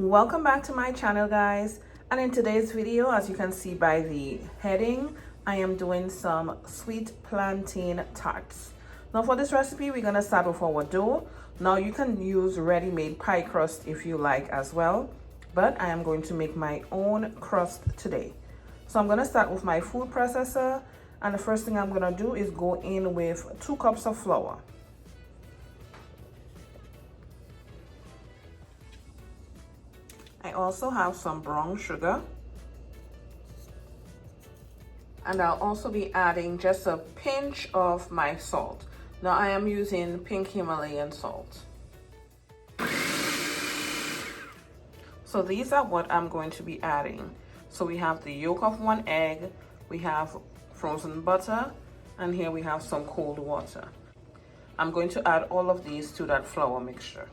Welcome back to my channel, guys, and in today's video, as you can see by the heading, I am doing some sweet plantain tarts. Now for this recipe, we're going to start with our dough. Now you can use ready-made pie crust if you like as well, but I am going to make my own crust today. So I'm going to start with my food processor, and the first thing I'm going to do is go in with 2 cups of flour. I also have some brown sugar, and I'll also be adding just a pinch of my salt. Now I am using pink Himalayan salt. So these are what I'm going to be adding. So we have the yolk of 1 egg, we have frozen butter, and here we have some cold water. I'm going to add all of these to that flour mixture.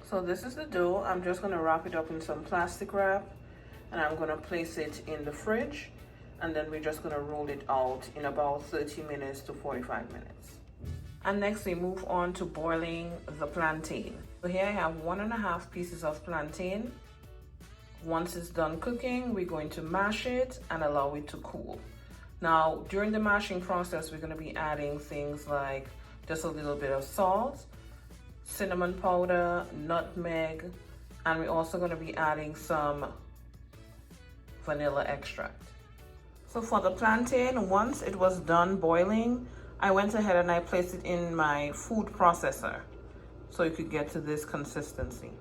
So this is the dough. I'm just going to wrap it up in some plastic wrap, and I'm going to place it in the fridge, and then we're just going to roll it out in about 30 minutes to 45 minutes. And next we move on to boiling the plantain. So here I have 1.5 pieces of plantain. Once it's done cooking, we're going to mash it and allow it to cool. Now during the mashing process, we're going to be adding things like just a little bit of salt, cinnamon powder, nutmeg, and we're also going to be adding some vanilla extract. So for the plantain, once it was done boiling, I went ahead and I placed it in my food processor so you could get to this consistency.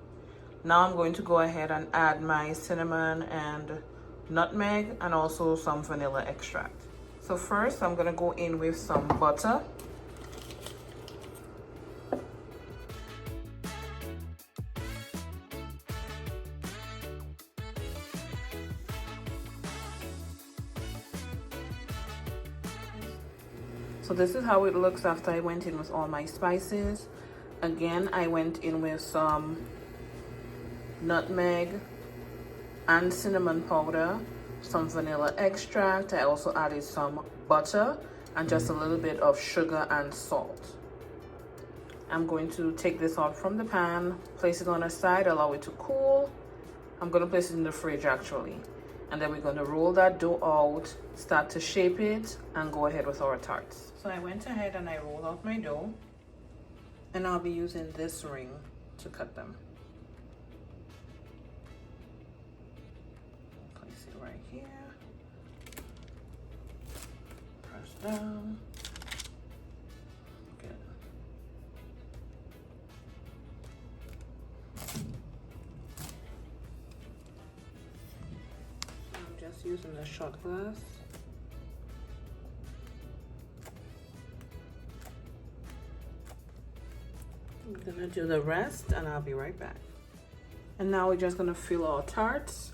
Now I'm going to go ahead and add my cinnamon and nutmeg and also some vanilla extract. So first I'm going to go in with some butter. So this is how it looks after I went in with all my spices. Again, I went in with some nutmeg and cinnamon powder, some vanilla extract. I also added some butter and just a little bit of sugar and salt. I'm going to take this out from the pan, place it on a side, allow it to cool. I'm going to place it in the fridge actually. And then we're going to roll that dough out, start to shape it, and go ahead with our tarts. So I went ahead and I rolled out my dough, and I'll be using this ring to cut them. Place it right here. Press down. Good. I'm just using a shot glass. I'm gonna do the rest and I'll be right back. And now we're just gonna fill our tarts.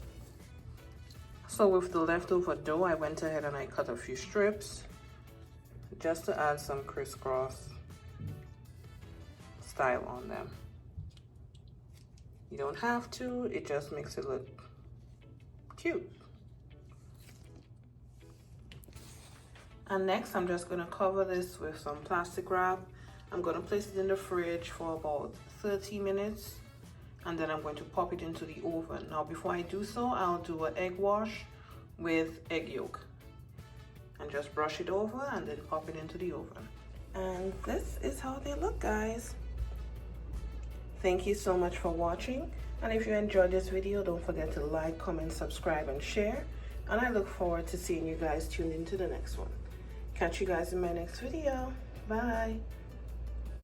So with the leftover dough, I went ahead and I cut a few strips just to add some crisscross style on them. You don't have to, it just makes it look cute. And next I'm just gonna cover this with some plastic wrap. I'm going to place it in the fridge for about 30 minutes, and then I'm going to pop it into the oven. Now before I do so, I'll do an egg wash with egg yolk and just brush it over and then pop it into the oven. And this is how they look, guys. Thank you so much for watching, and if you enjoyed this video, don't forget to like, comment, subscribe, and share, and I look forward to seeing you guys tuned into the next one. Catch you guys in my next video. Bye.